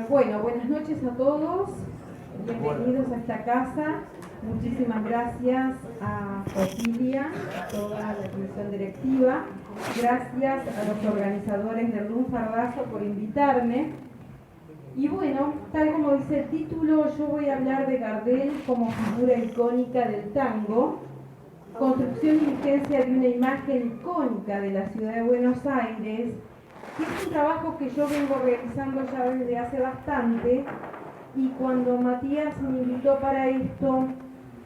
Bueno, buenas noches a todos, bienvenidos a esta casa. Muchísimas gracias a Otilia, a toda la comisión directiva, gracias a los organizadores del Lunfardazo por invitarme. Y bueno, tal como dice el título, yo voy a hablar de Gardel como figura icónica del tango, construcción y vigencia de una imagen icónica de la ciudad de Buenos Aires, que es un trabajo que yo vengo realizando ya desde hace bastante, y cuando Matías me invitó para esto,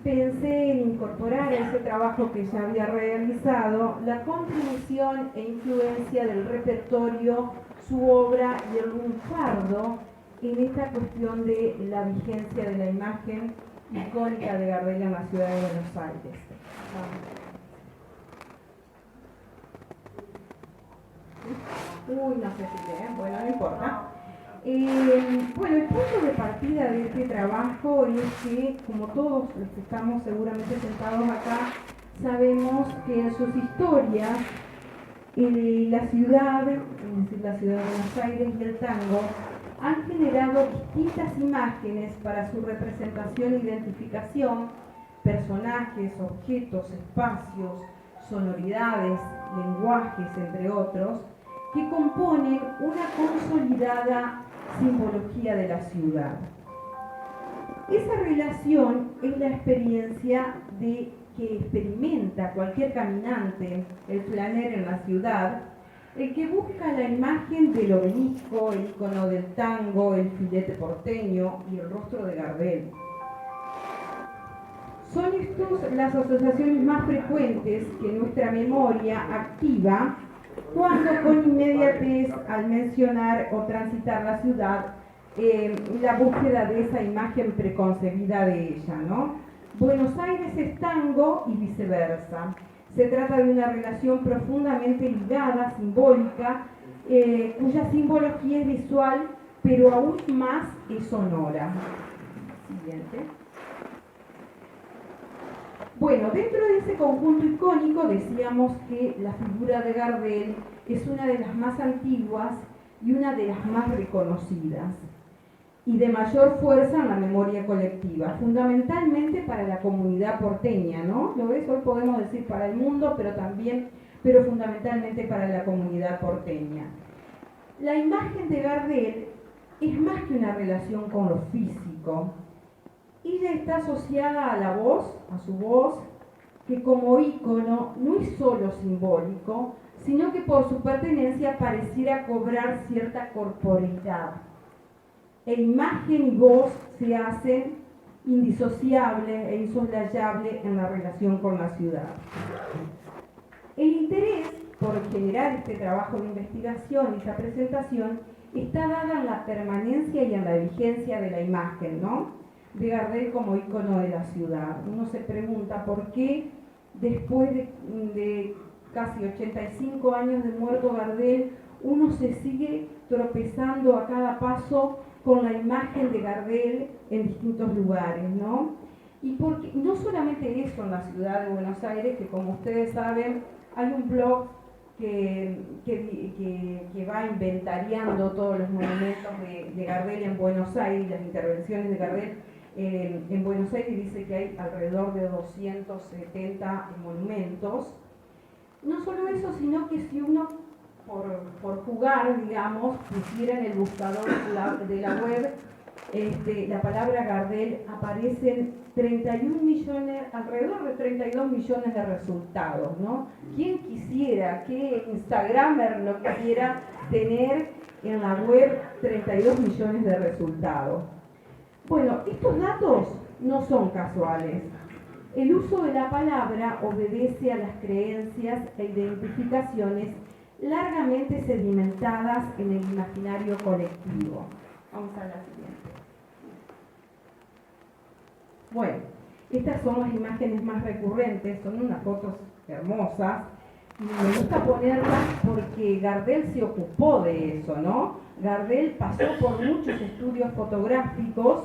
pensé en incorporar a ese trabajo que ya había realizado la contribución e influencia del repertorio, su obra y el lunfardo en esta cuestión de la vigencia de la imagen icónica de Gardel en la ciudad de Buenos Aires. Uy, no sé si leen, bueno, no importa. Bueno, el punto de partida de este trabajo es que, como todos los que estamos seguramente sentados acá, sabemos que en sus historias, la ciudad, es decir, la ciudad de Buenos Aires y el tango, han generado distintas imágenes para su representación e identificación, personajes, objetos, espacios, sonoridades, lenguajes, entre otros, que componen una consolidada simbología de la ciudad. Esa relación es la experiencia que experimenta cualquier caminante, el flaner en la ciudad, el que busca la imagen del obelisco, el icono del tango, el filete porteño y el rostro de Gardel. Son estas las asociaciones más frecuentes que nuestra memoria activa cuando con inmediatez, al mencionar o transitar la ciudad, la búsqueda de esa imagen preconcebida de ella, ¿no? Buenos Aires es tango y viceversa. Se trata de una relación profundamente ligada, simbólica, cuya simbología es visual, pero aún más es sonora. Siguiente. Bueno, dentro de ese conjunto icónico decíamos que la figura de Gardel es una de las más antiguas y una de las más reconocidas y de mayor fuerza en la memoria colectiva, fundamentalmente para la comunidad porteña, ¿no? Lo ves, hoy podemos decir para el mundo, pero fundamentalmente para la comunidad porteña. La imagen de Gardel es más que una relación con lo físico. Ella está asociada a la voz, a su voz, que como ícono no es solo simbólico, sino que por su pertenencia pareciera cobrar cierta corporeidad. E imagen y voz se hacen indisociables e insoslayables en la relación con la ciudad. El interés por generar este trabajo de investigación y esta presentación está dada en la permanencia y en la vigencia de la imagen, ¿no?, de Gardel como ícono de la ciudad. Uno se pregunta por qué después de casi 85 años de muerto Gardel, uno se sigue tropezando a cada paso con la imagen de Gardel en distintos lugares, ¿no? Y porque no solamente eso en la ciudad de Buenos Aires, que como ustedes saben, hay un blog que va inventariando todos los monumentos de Gardel en Buenos Aires, las intervenciones de Gardel en Buenos Aires, dice que hay alrededor de 270 monumentos. No solo eso, sino que si uno, por jugar, digamos, pusiera en el buscador de la web la palabra Gardel, aparecen 31 millones, alrededor de 32 millones de resultados, ¿no? ¿Quién quisiera, qué Instagramer no quisiera tener en la web 32 millones de resultados? Bueno, estos datos no son casuales. El uso de la palabra obedece a las creencias e identificaciones largamente sedimentadas en el imaginario colectivo. Vamos a la siguiente. Bueno, estas son las imágenes más recurrentes, son unas fotos hermosas. Y me gusta ponerlas porque Gardel se ocupó de eso, ¿no? Gardel pasó por muchos estudios fotográficos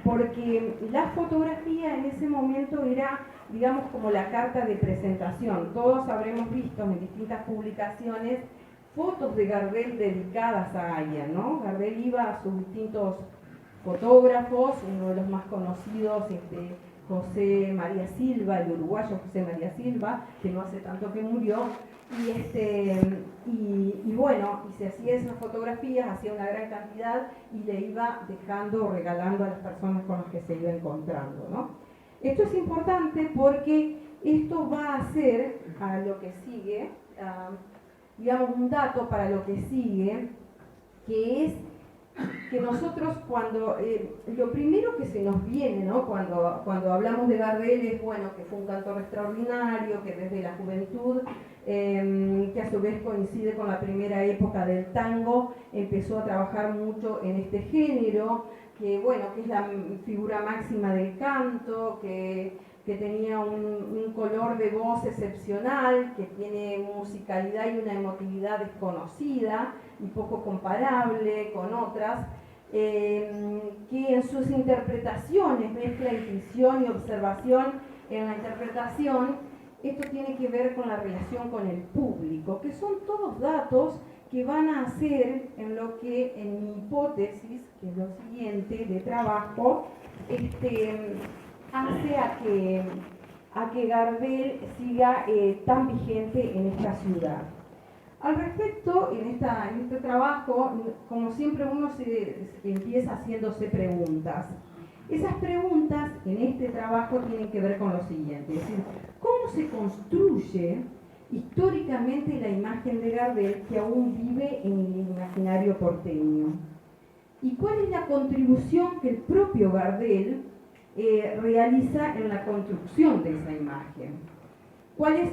porque la fotografía en ese momento era, digamos, como la carta de presentación. Todos habremos visto en distintas publicaciones fotos de Gardel dedicadas a ella, ¿no? Gardel iba a sus distintos fotógrafos, uno de los más conocidos, José María Silva, el uruguayo José María Silva, que no hace tanto que murió, y bueno, y se hacía esas fotografías, hacía una gran cantidad y le iba dejando o regalando a las personas con las que se iba encontrando, ¿no? Esto es importante porque esto va a ser a lo que sigue, digamos, un dato para lo que sigue, que es que nosotros cuando, lo primero que se nos viene, ¿no? cuando hablamos de Gardel es, bueno, que fue un cantor extraordinario, que desde la juventud, que a su vez coincide con la primera época del tango, empezó a trabajar mucho en este género, que bueno, que es la figura máxima del canto, que tenía un color de voz excepcional, que tiene musicalidad y una emotividad desconocida y poco comparable con otras, que en sus interpretaciones mezcla intuición y observación en la interpretación. Esto tiene que ver con la relación con el público, que son todos datos que van a hacer en lo que, en mi hipótesis, que es lo siguiente de trabajo, hace a que Gardel siga tan vigente en esta ciudad. Al respecto, en este trabajo, como siempre uno se empieza haciéndose preguntas. Esas preguntas en este trabajo tienen que ver con lo siguiente, es decir, ¿cómo se construye históricamente la imagen de Gardel que aún vive en el imaginario porteño? ¿Y cuál es la contribución que el propio Gardel realiza en la construcción de esa imagen? ¿Cuál es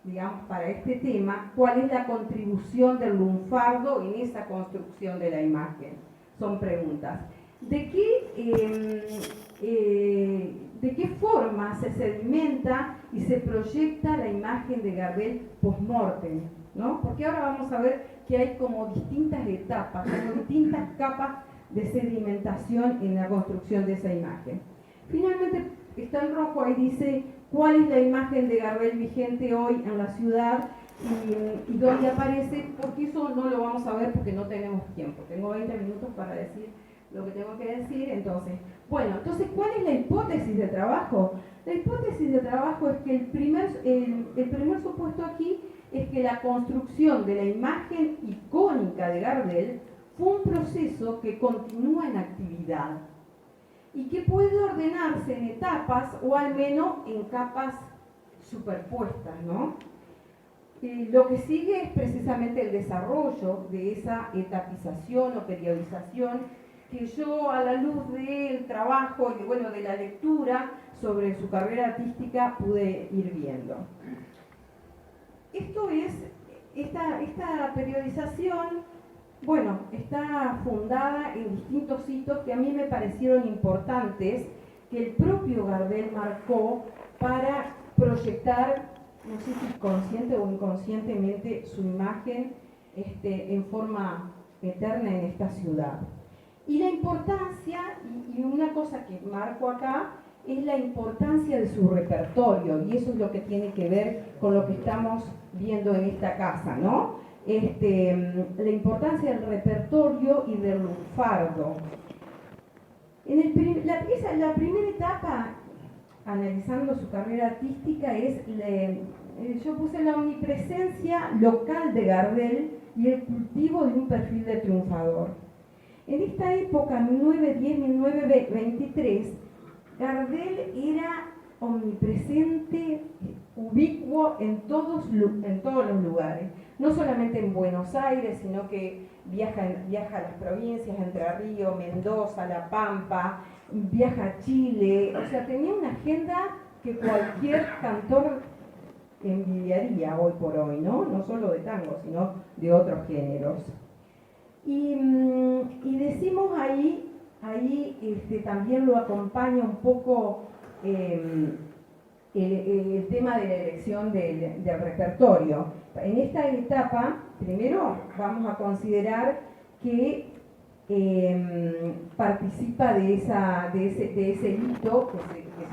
digamos, para este tema, cuál es la contribución del lunfardo en esa construcción de la imagen? Son preguntas. ¿De qué forma se sedimenta y se proyecta la imagen de Gardel post-mortem, ¿no? Porque ahora vamos a ver que hay como distintas etapas, como distintas capas de sedimentación en la construcción de esa imagen. Finalmente, está en rojo, ahí dice cuál es la imagen de Gardel vigente hoy en la ciudad y dónde aparece, porque eso no lo vamos a ver porque no tenemos tiempo. Tengo 20 minutos para decir lo que tengo que decir, entonces, bueno, entonces, ¿cuál es la hipótesis de trabajo? La hipótesis de trabajo es que el primer supuesto aquí es que la construcción de la imagen icónica de Gardel fue un proceso que continúa en actividad y que puede ordenarse en etapas o al menos en capas superpuestas, ¿no? Lo que sigue es precisamente el desarrollo de esa etapización o periodización que yo, a la luz del trabajo y bueno, de la lectura sobre su carrera artística, pude ir viendo. Esta periodización, bueno, está fundada en distintos hitos que a mí me parecieron importantes, que el propio Gardel marcó para proyectar, no sé si consciente o inconscientemente, su imagen en forma eterna en esta ciudad. Y la importancia, y una cosa que marco acá, es la importancia de su repertorio, y eso es lo que tiene que ver con lo que estamos viendo en esta casa, ¿no? La importancia del repertorio y del lunfardo. La primera etapa, analizando su carrera artística, yo puse la omnipresencia local de Gardel y el cultivo de un perfil de triunfador. En esta época, 1910-1923, Gardel era omnipresente, ubicuo en todos los lugares. No solamente en Buenos Aires, sino que viaja a las provincias, Entre Ríos, Mendoza, La Pampa, viaja a Chile. O sea, tenía una agenda que cualquier cantor envidiaría hoy por hoy, ¿no? No solo de tango, sino de otros géneros. Y decimos ahí también lo acompaña un poco el tema de la elección del repertorio. En esta etapa, primero vamos a considerar que participa de ese hito que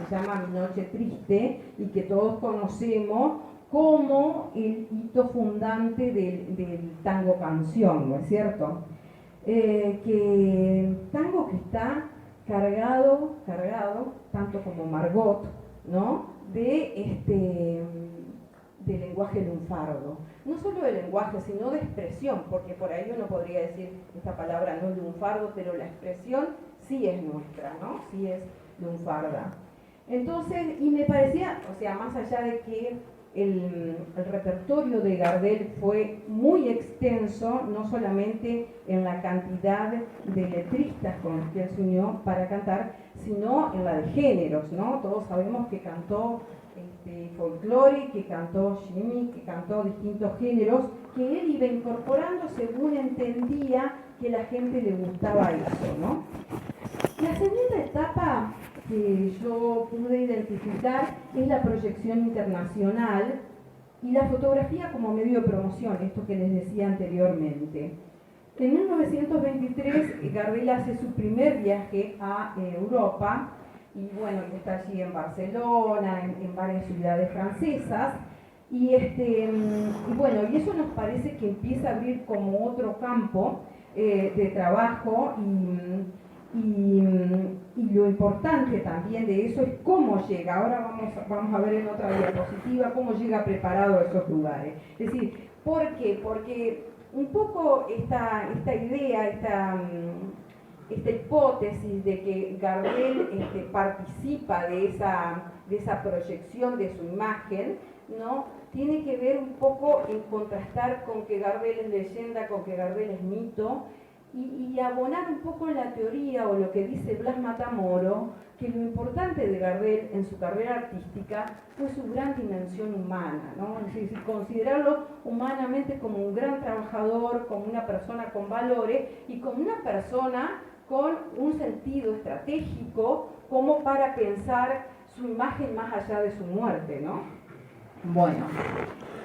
se llama Mi Noche Triste y que todos conocemos como el hito fundante del tango canción, ¿no es cierto? Que tango que está cargado, tanto como Margot, ¿no? De lenguaje lunfardo. No solo de lenguaje, sino de expresión, porque por ahí uno podría decir, esta palabra no es lunfardo, pero la expresión sí es nuestra, ¿no? Sí es lunfarda. Entonces, y me parecía, o sea, más allá de que el repertorio de Gardel fue muy extenso, no solamente en la cantidad de letristas con los que él se unió para cantar, sino en la de géneros, ¿no? Todos sabemos que cantó folclore, que cantó shimi, que cantó distintos géneros, que él iba incorporando según entendía que la gente le gustaba eso, ¿no? La segunda etapa que yo pude identificar es la proyección internacional y la fotografía como medio de promoción, esto que les decía anteriormente. En 1923 Gardel hace su primer viaje a Europa y bueno, está allí en Barcelona, en varias ciudades francesas y bueno, y eso nos parece que empieza a abrir como otro campo de trabajo y lo importante también de eso es cómo llega. Ahora vamos a ver en otra diapositiva cómo llega preparado a esos lugares. Es decir, ¿por qué? Porque un poco esta idea, esta hipótesis de que Gardel participa de esa proyección de su imagen, ¿no? Tiene que ver un poco en contrastar con que Gardel es leyenda, con que Gardel es mito, y abonar un poco la teoría o lo que dice Blas Matamoro, que lo importante de Gardel en su carrera artística fue su gran dimensión humana, ¿no? Es decir, considerarlo humanamente como un gran trabajador, como una persona con valores y como una persona con un sentido estratégico como para pensar su imagen más allá de su muerte, ¿no? Bueno,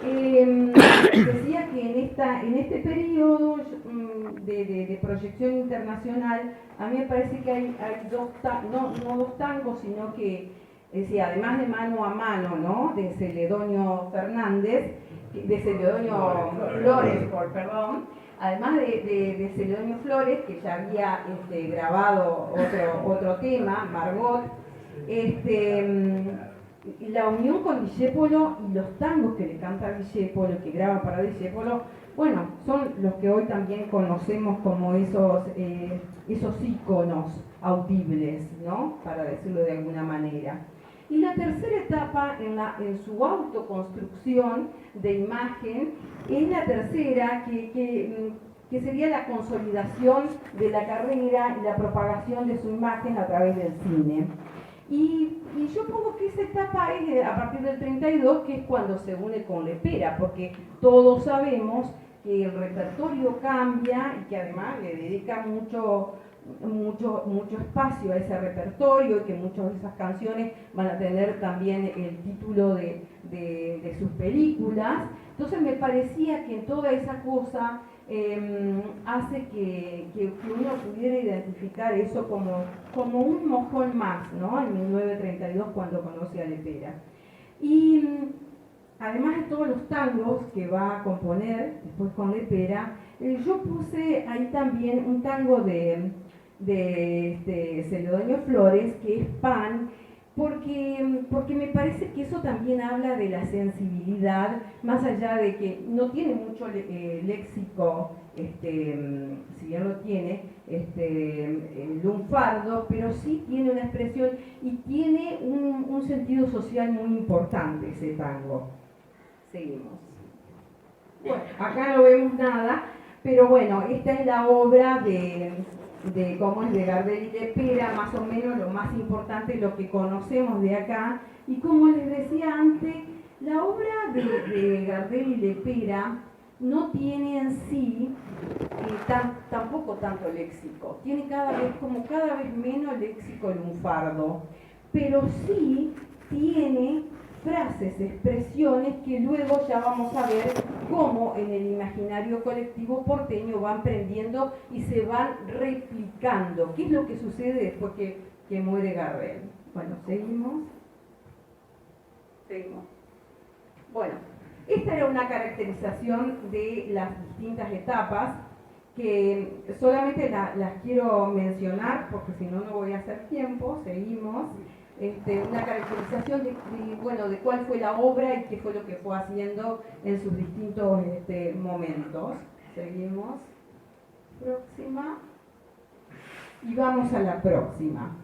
decía que en este periodo de proyección internacional, a mí me parece que hay no dos tangos, sino que, decía, además de Mano a Mano, ¿no? De Celedonio Fernández, de Celedonio Flores, perdón, además de Celedonio Flores, que ya había grabado otro tema, Margot, la unión con Discépolo y los tangos que le canta Discépolo, que graba para Discépolo, bueno, son los que hoy también conocemos como esos íconos audibles, ¿no? Para decirlo de alguna manera. Y la tercera etapa en su autoconstrucción de imagen es la tercera que sería la consolidación de la carrera y la propagación de su imagen a través del cine. Y yo pongo que esa etapa es a partir del 32, que es cuando se une con Lepera, porque todos sabemos que el repertorio cambia y que además le dedica mucho espacio a ese repertorio y que muchas de esas canciones van a tener también el título de sus películas. Entonces me parecía que toda esa cosa hace que uno pudiera identificar eso como un mojón más, ¿no? En 1932 cuando conoce a Lepera. Y además de todos los tangos que va a componer después con Lepera, yo puse ahí también un tango de Celedonio Flores, que es Pan, porque me parece que eso también habla de la sensibilidad, más allá de que no tiene mucho léxico, si bien lo tiene, lunfardo, pero sí tiene una expresión y tiene un sentido social muy importante ese tango. Seguimos. Bueno, acá no vemos nada, pero bueno, esta es la obra de cómo es de Gardel y Lepera, más o menos lo más importante, lo que conocemos de acá. Y como les decía antes, la obra de Gardel y Lepera no tiene en sí tampoco tanto léxico, tiene cada vez menos léxico lunfardo, pero sí tiene frases, expresiones que luego ya vamos a ver cómo en el imaginario colectivo porteño van prendiendo y se van replicando. ¿Qué es lo que sucede después que muere Gardel? Bueno, seguimos. Bueno, Esta era una caracterización de las distintas etapas que solamente las quiero mencionar porque si no, no voy a hacer tiempo. Seguimos. Una caracterización bueno, de cuál fue la obra y qué fue lo que fue haciendo en sus distintos momentos. Seguimos. Próxima. Y vamos a la próxima.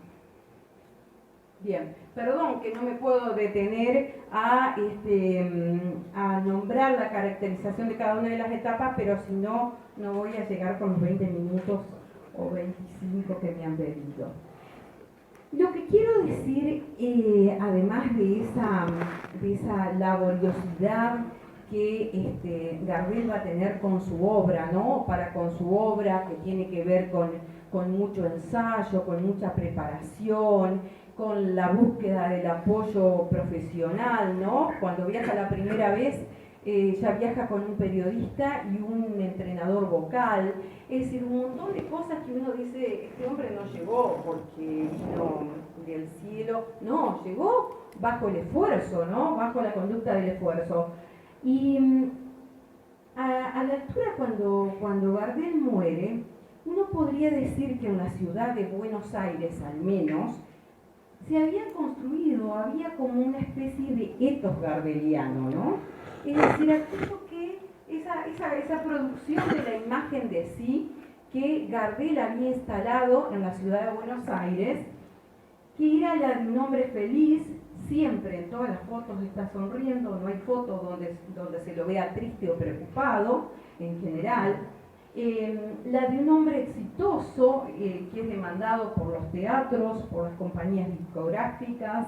Bien, perdón que no me puedo detener a nombrar la caracterización de cada una de las etapas, pero si no, no voy a llegar con los 20 minutos o 25 que me han pedido. Lo que quiero decir, además de esa laboriosidad que Gardel va a tener con su obra, ¿no? Con su obra que tiene que ver con mucho ensayo, con mucha preparación, con la búsqueda del apoyo profesional, ¿no? Cuando viaja la primera vez, ya viaja con un periodista y un entrenador vocal. Es decir, un montón de cosas que uno dice, este hombre no llegó porque vino del cielo. No, llegó bajo el esfuerzo, ¿no? Bajo la conducta del esfuerzo. Y a la altura, cuando Gardel muere, uno podría decir que en la ciudad de Buenos Aires, al menos, se había construido, había como una especie de ethos gardeliano, ¿no? Es decir, aquello que, esa producción de la imagen de sí que Gardel había instalado en la ciudad de Buenos Aires, que era la de un hombre feliz. Siempre en todas las fotos está sonriendo, no hay foto donde se lo vea triste o preocupado, en general. La de un hombre exitoso, que es demandado por los teatros, por las compañías discográficas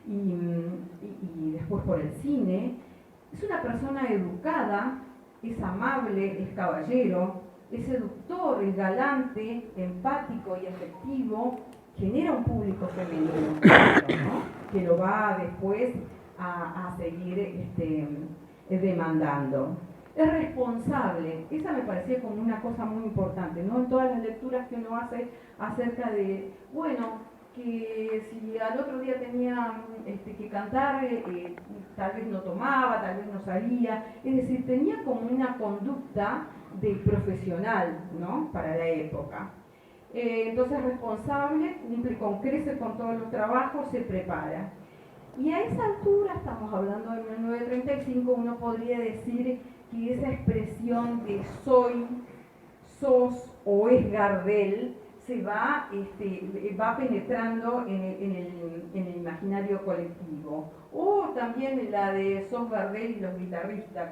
y después por el cine. Es una persona educada, es amable, es caballero, es seductor, es galante, empático y efectivo. Genera un público femenino, ¿no? Que lo va después a seguir demandando. Es responsable. Esa me parecía como una cosa muy importante, ¿no? En todas las lecturas que uno hace acerca de, bueno, que si al otro día tenía que cantar, tal vez no tomaba, tal vez no salía. Es decir, tenía como una conducta de profesional, ¿no? Para la época. Entonces, responsable, crece con todos los trabajos, se prepara. Y a esa altura, estamos hablando de 1935, uno podría decir que esa expresión de soy, sos o es Gardel se va penetrando en el imaginario colectivo. O también la de sos Gardel y los guitarristas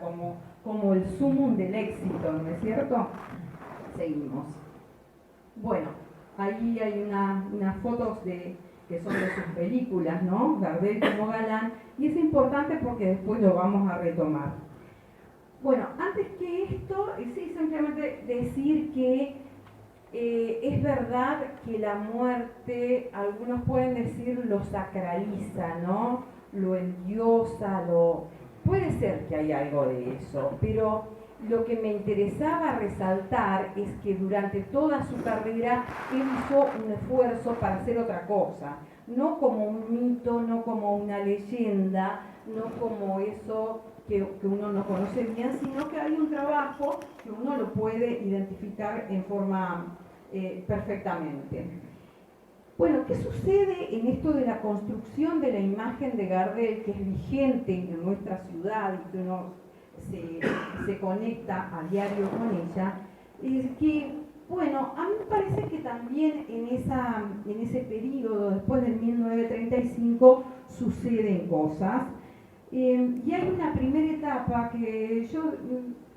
como el sumum del éxito, ¿no es cierto? Seguimos. Bueno, ahí hay unas fotos que son de sus películas, ¿no? Gardel como galán, y es importante porque después lo vamos a retomar. Bueno, antes que esto, sí, simplemente decir que es verdad que la muerte, algunos pueden decir, lo sacraliza, ¿no? Lo endiosa, puede ser que hay algo de eso, pero lo que me interesaba resaltar es que durante toda su carrera él hizo un esfuerzo para hacer otra cosa, no como un mito, no como una leyenda, no como eso que uno no conoce bien, sino que hay un trabajo que uno lo puede identificar en forma perfectamente. Bueno, ¿qué sucede en esto de la construcción de la imagen de Gardel, que es vigente en nuestra ciudad y que uno se conecta a diario con ella? Es que, bueno, a mí me parece que también en ese periodo, después del 1935, suceden cosas. Y hay una primera etapa que yo,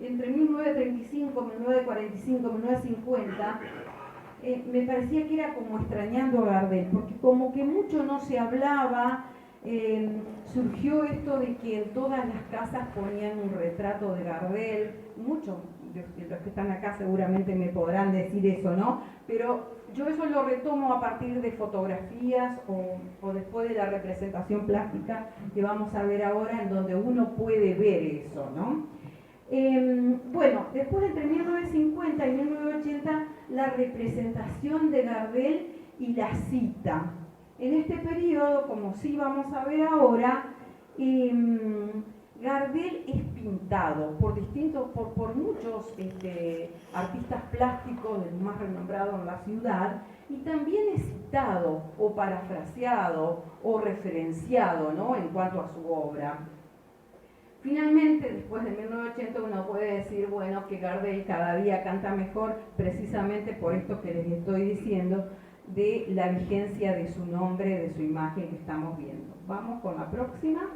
entre 1935, 1945, 1950, me parecía que era como extrañando a Gardel, porque como que mucho no se hablaba. Surgió esto de que en todas las casas ponían un retrato de Gardel. Muchos de los que están acá seguramente me podrán decir eso, ¿no? Pero yo eso lo retomo a partir de fotografías o después de la representación plástica que vamos a ver ahora, en donde uno puede ver eso, ¿no? Bueno, después entre 1950 y 1980, la representación de Gardel y la cita. En este periodo, como sí vamos a ver ahora, Gardel es pintado por muchos artistas plásticos de los más renombrados en la ciudad, y también es citado o parafraseado o referenciado, ¿no?, en cuanto a su obra. Finalmente, después de 1980, uno puede decir, bueno, que Gardel cada día canta mejor, precisamente por esto que les estoy diciendo, de la vigencia de su nombre, de su imagen que estamos viendo. Vamos con la próxima.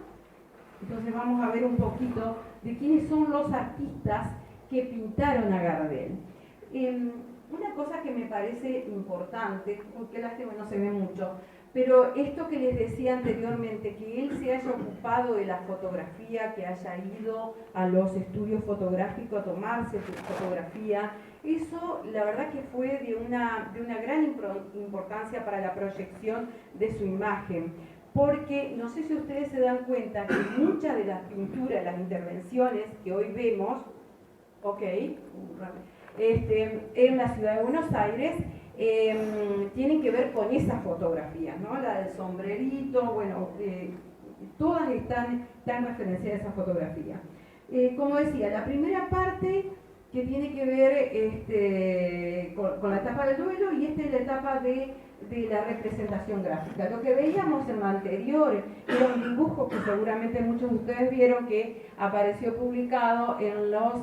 Entonces vamos a ver un poquito de quiénes son los artistas que pintaron a Gardel. Una cosa que me parece importante, porque lástima no se ve mucho, pero esto que les decía anteriormente, que él se haya ocupado de la fotografía, que haya ido a los estudios fotográficos a tomarse fotografía, eso la verdad que fue de una gran importancia para la proyección de su imagen. Porque no sé si ustedes se dan cuenta que muchas de las pinturas, las intervenciones que hoy vemos, en la ciudad de Buenos Aires, tienen que ver con esas fotografías, ¿no? La del sombrerito, bueno, todas están referenciadas a esa fotografía. Como decía, la primera parte que tiene que ver con la etapa del duelo, y esta es la etapa de la representación gráfica. Lo que veíamos en la anterior era un dibujo que seguramente muchos de ustedes vieron, que apareció publicado en los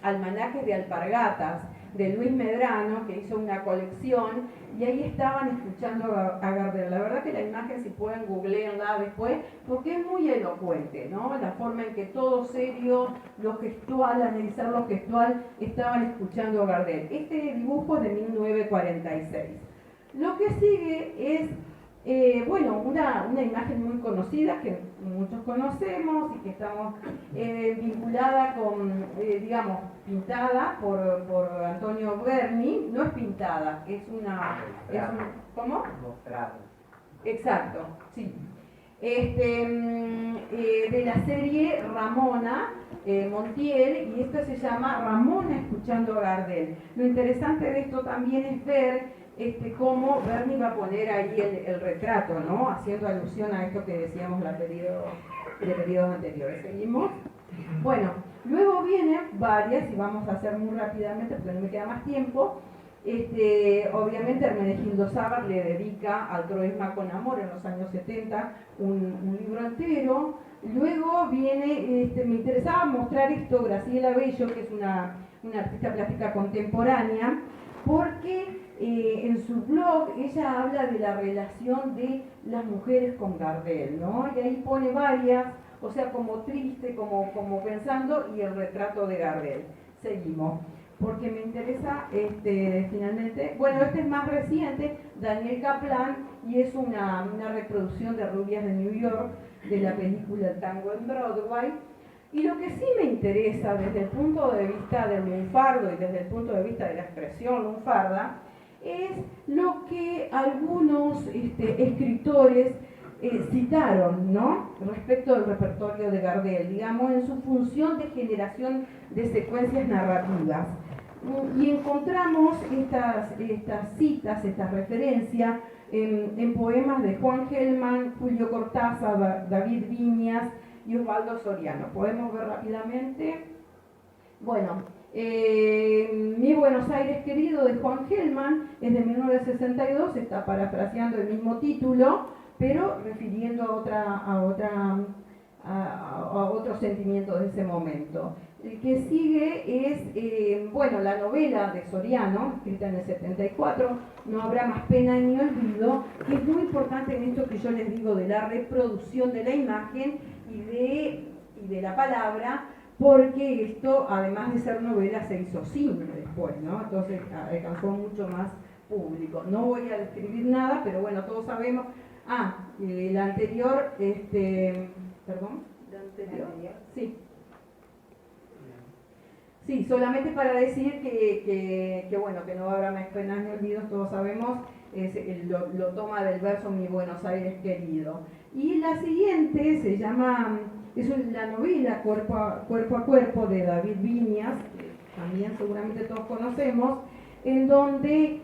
almanaques de alpargatas de Luis Medrano, que hizo una colección, y ahí estaban escuchando a Gardel. La verdad que la imagen, si pueden, googlearla después, porque es muy elocuente, ¿no? La forma en que todo serio, lo gestual, analizar lo gestual, estaban escuchando a Gardel. Este dibujo es de 1946. Lo que sigue es, una imagen muy conocida que muchos conocemos y que estamos vinculada con, pintada por Antonio Berni. No es pintada, ¿cómo? Mostrado. Exacto, sí. De la serie Ramona Montiel, y esto se llama Ramona escuchando a Gardel. Lo interesante de esto también es ver cómo Berni va a poner ahí el retrato, ¿no? Haciendo alusión a esto que decíamos de periodos anteriores. ¿Seguimos? Bueno, luego vienen varias, y vamos a hacer muy rápidamente porque no me queda más tiempo. Obviamente Hermenegildo Sábar le dedica al Troisma con amor en los años 70 un libro entero. Luego viene, me interesaba mostrar esto, Graciela Bello, que es una artista plástica contemporánea, porque en su blog ella habla de la relación de las mujeres con Gardel, ¿no? Y ahí pone varias, o sea, como triste, como pensando, y el retrato de Gardel. Seguimos, porque me interesa finalmente, bueno, este es más reciente, Daniel Kaplan, y es una reproducción de Rubias de New York, de la película El Tango en Broadway. Y lo que sí me interesa desde el punto de vista del lunfardo y desde el punto de vista de la expresión lunfarda, es lo que algunos escritores citaron, ¿no?, respecto del repertorio de Gardel, digamos, en su función de generación de secuencias narrativas. Y encontramos estas citas, estas referencias en poemas de Juan Gelman, Julio Cortázar, David Viñas y Osvaldo Soriano. Podemos ver rápidamente. Bueno, Mi Buenos Aires querido, de Juan Gelman, es de 1962, está parafraseando el mismo título, pero refiriendo a otro sentimiento de ese momento. El que sigue es, la novela de Soriano, escrita en el 74, No habrá más pena ni olvido, que es muy importante en esto que yo les digo de la reproducción de la imagen y de la palabra, porque esto, además de ser novela, se hizo cine después, ¿no? Entonces alcanzó mucho más público. No voy a describir nada, pero bueno, todos sabemos. La anterior, ¿perdón? ¿La anterior? Sí. Sí, solamente para decir que no habrá más penas ni olvidos, todos sabemos, lo toma del verso Mi Buenos Aires querido. Y la siguiente se llama, es la novela Cuerpo a Cuerpo de David Viñas, que también seguramente todos conocemos, en donde,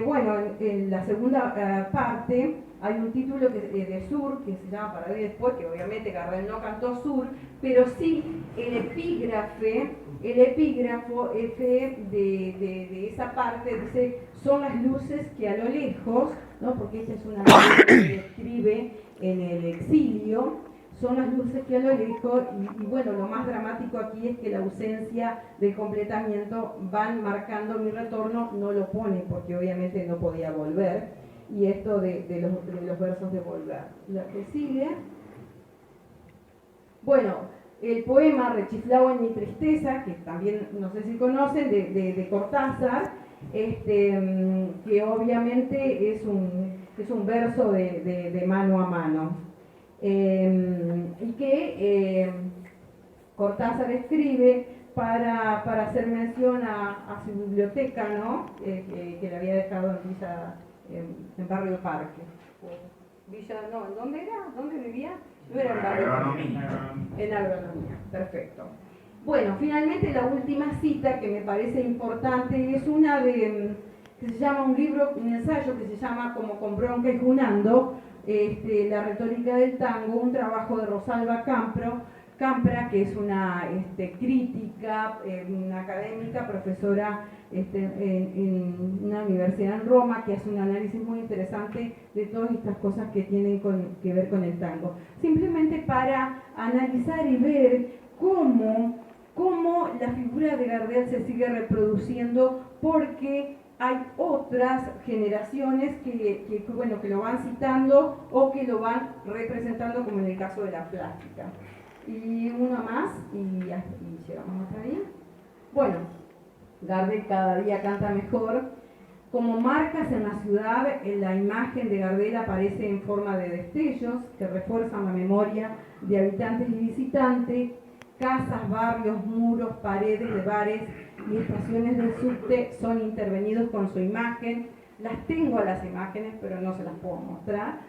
bueno, en la segunda parte hay un título de Sur, que se llama Para ver después, que obviamente Gardel no cantó Sur, pero sí el epígrafo de esa parte dice, son las luces que a lo lejos, ¿no? Porque esta es una luz que describe en el exilio, son las luces que a lo lejos, y bueno, lo más dramático aquí es que la ausencia del completamiento van marcando mi retorno, no lo pone porque obviamente no podía volver, y esto de los versos de volver. La que sigue, bueno, el poema Rechiflado en mi tristeza, que también no sé si conocen, de Cortázar, que obviamente es un verso de mano a mano. Y que Cortázar escribe para hacer mención a su biblioteca, ¿no? Que le había dejado en Villa, en Barrio Parque. Villa, no, ¿en dónde era? ¿Dónde vivía? No era en Barrio Parque. En Agronomía, perfecto. Bueno, finalmente la última cita que me parece importante es una que se llama un ensayo que se llama Como con bronca y junando, la retórica del tango, un trabajo de Rosalba Campra, que es una crítica, una académica, profesora en una universidad en Roma, que hace un análisis muy interesante de todas estas cosas que tienen que ver con el tango. Simplemente para analizar y ver cómo la figura de Gardel se sigue reproduciendo, porque hay otras generaciones que lo van citando o que lo van representando, como en el caso de la plástica. Y uno más, y llegamos hasta ahí. Bueno, Gardel cada día canta mejor. Como marcas en la ciudad, la imagen de Gardel aparece en forma de destellos que refuerzan la memoria de habitantes y visitantes. Casas, barrios, muros, paredes de bares y estaciones del subte son intervenidos con su imagen. Las tengo a las imágenes, pero no se las puedo mostrar,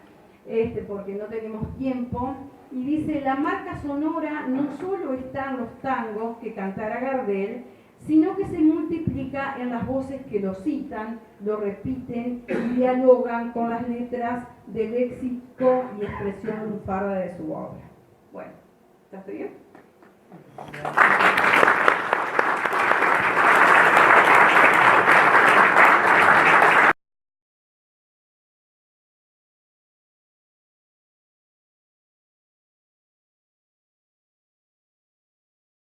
porque no tenemos tiempo. Y dice, la marca sonora no solo está en los tangos que cantara Gardel, sino que se multiplica en las voces que lo citan, lo repiten y dialogan con las letras del léxico y expresión lunfarda de su obra. Bueno, ¿está bien?